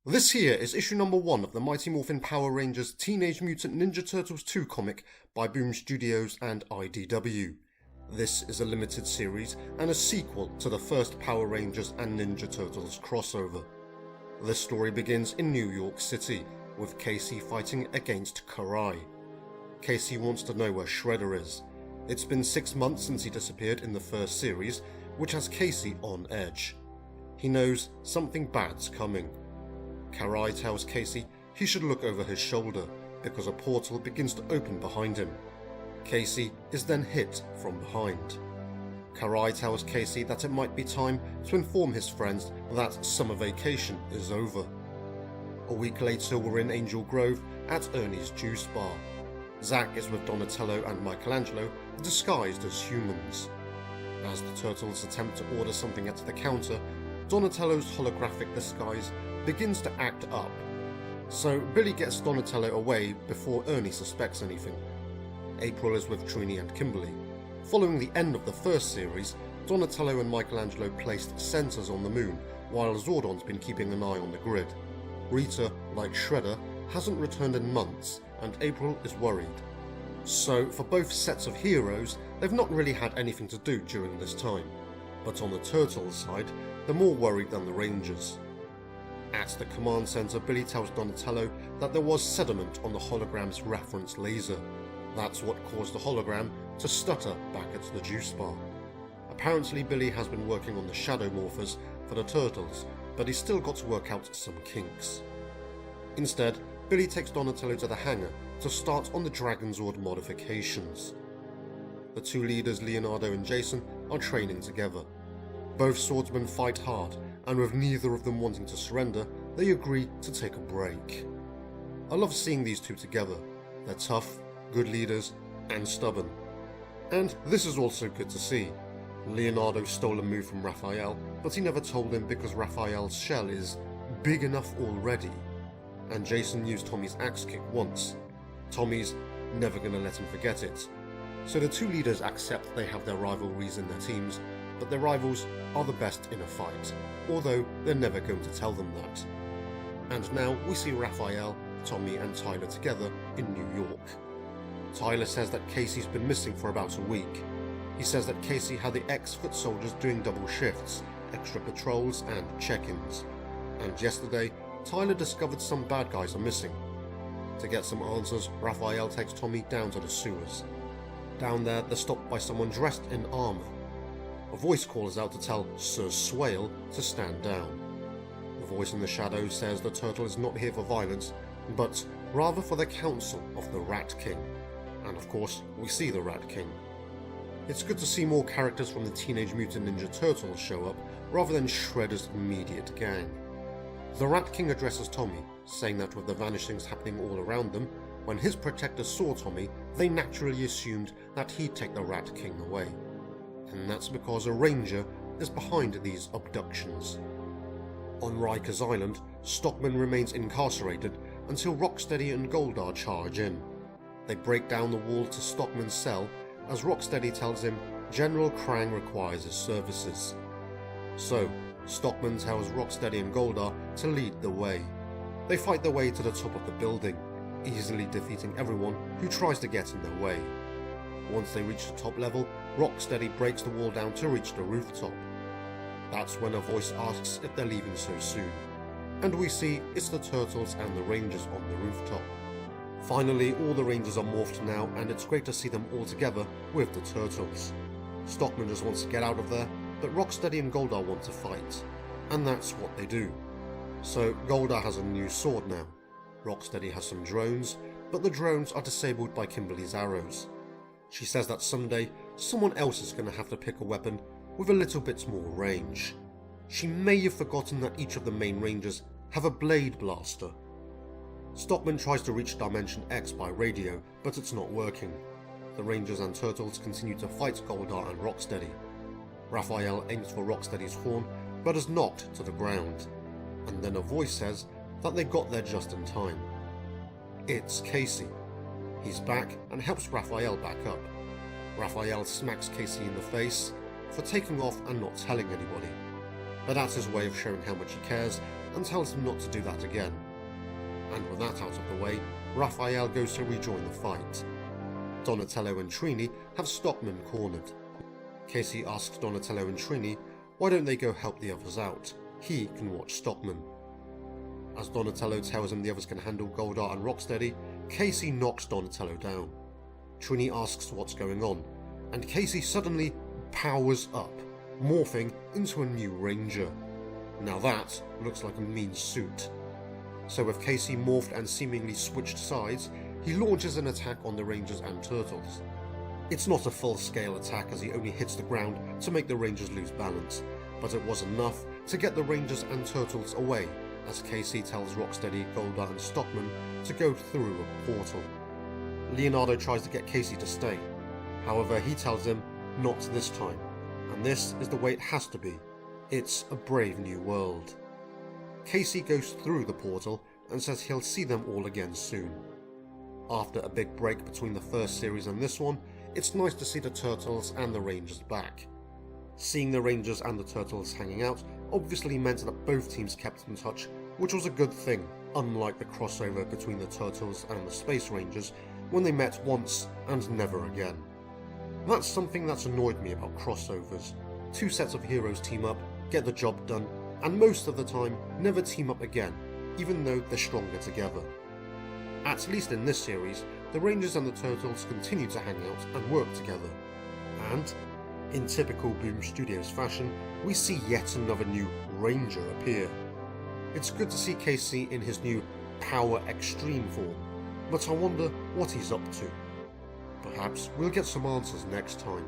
This here is issue number 1 of the Mighty Morphin Power Rangers Teenage Mutant Ninja Turtles 2 comic by Boom Studios and IDW. This is a limited series and a sequel to the first Power Rangers and Ninja Turtles crossover. This story begins in New York City, with Casey fighting against Karai. Casey wants to know where Shredder is. It's been 6 months since he disappeared in the first series, which has Casey on edge. He knows something bad's coming. Karai tells Casey he should look over his shoulder because a portal begins to open behind him. Casey is then hit from behind. Karai tells Casey that it might be time to inform his friends that summer vacation is over. A week later, we're in Angel Grove at Ernie's Juice Bar. Zack is with Donatello and Michelangelo disguised as humans. As the Turtles attempt to order something at the counter, Donatello's holographic disguise begins to act up. So Billy gets Donatello away before Ernie suspects anything. April is with Trini and Kimberly. Following the end of the first series, Donatello and Michelangelo placed sensors on the moon, while Zordon's been keeping an eye on the grid. Rita, like Shredder, hasn't returned in months, and April is worried. So for both sets of heroes, they've not really had anything to do during this time. But on the Turtles side, they're more worried than the Rangers. At the command center, Billy tells Donatello that there was sediment on the hologram's reference laser. That's what caused the hologram to stutter back at the juice bar. Apparently Billy has been working on the shadow morphers for the Turtles, but he's still got to work out some kinks. Instead, Billy takes Donatello to the hangar to start on the Dragonzord modifications. The two leaders, Leonardo and Jason, are training together. Both swordsmen fight hard, and with neither of them wanting to surrender, they agree to take a break. I love seeing these two together. They're tough, good leaders, and stubborn. And this is also good to see. Leonardo stole a move from Raphael, but he never told him because Raphael's shell is big enough already. And Jason used Tommy's axe kick once. Tommy's never gonna let him forget it. So the two leaders accept they have their rivalries in their teams, but their rivals are the best in a fight, although they're never going to tell them that. And now we see Raphael, Tommy and Tyler together in New York. Tyler says that Casey's been missing for about a week. He says that Casey had the ex-foot soldiers doing double shifts, extra patrols and check-ins. And yesterday, Tyler discovered some bad guys are missing. To get some answers, Raphael takes Tommy down to the sewers. Down there, they're stopped by someone dressed in armor. A voice calls out to tell Sir Swale to stand down. The voice in the shadows says the turtle is not here for violence, but rather for the counsel of the Rat King. And of course, we see the Rat King. It's good to see more characters from the Teenage Mutant Ninja Turtles show up, rather than Shredder's immediate gang. The Rat King addresses Tommy, saying that with the vanishings happening all around them, when his protectors saw Tommy, they naturally assumed that he'd take the Rat King away. And that's because a ranger is behind these abductions. On Riker's Island, Stockman remains incarcerated until Rocksteady and Goldar charge in. They break down the wall to Stockman's cell as Rocksteady tells him General Krang requires his services. So, Stockman tells Rocksteady and Goldar to lead the way. They fight their way to the top of the building, easily defeating everyone who tries to get in their way. Once they reach the top level, Rocksteady breaks the wall down to reach the rooftop. That's when a voice asks if they're leaving so soon, and we see it's the Turtles and the Rangers on the rooftop. Finally, all the Rangers are morphed now, and it's great to see them all together with the Turtles. Stockman just wants to get out of there, but Rocksteady and Goldar want to fight, and that's what they do. So Goldar has a new sword now. Rocksteady has some drones, but the drones are disabled by Kimberly's arrows. She says that someday, someone else is going to have to pick a weapon with a little bit more range. She may have forgotten that each of the main Rangers have a blade blaster. Stockman tries to reach Dimension X by radio, but it's not working. The Rangers and Turtles continue to fight Goldar and Rocksteady. Raphael aims for Rocksteady's horn, but is knocked to the ground. And then a voice says that they got there just in time. It's Casey. He's back and helps Raphael back up. Raphael smacks Casey in the face for taking off and not telling anybody. but that's his way of showing how much he cares and tells him not to do that again. And with that out of the way, Raphael goes to rejoin the fight. Donatello and Trini have Stockman cornered. Casey asks Donatello and Trini why don't they go help the others out. He can watch Stockman. As Donatello tells him the others can handle Goldar and Rocksteady, Casey knocks Donatello down. Trini asks what's going on, and Casey suddenly powers up, morphing into a new Ranger. Now that looks like a mean suit. So with Casey morphed and seemingly switched sides, he launches an attack on the Rangers and Turtles. It's not a full-scale attack as he only hits the ground to make the Rangers lose balance, but it was enough to get the Rangers and Turtles away as Casey tells Rocksteady, Goldar and Stockman to go through a portal. Leonardo tries to get Casey to stay, however he tells him not this time, and this is the way it has to be. It's a brave new world. Casey goes through the portal and says he'll see them all again soon. After a big break between the first series and this one, it's nice to see the Turtles and the Rangers back. Seeing the Rangers and the Turtles hanging out obviously meant that both teams kept in touch, which was a good thing, unlike the crossover between the Turtles and the Space Rangers when they met once and never again. That's something that's annoyed me about crossovers. Two sets of heroes team up, get the job done, and most of the time never team up again, even though they're stronger together. At least in this series, the Rangers and the Turtles continue to hang out and work together. And, in typical Boom Studios fashion, we see yet another new Ranger appear. It's good to see Casey in his new Power Extreme form, but I wonder what he's up to. Perhaps we'll get some answers next time.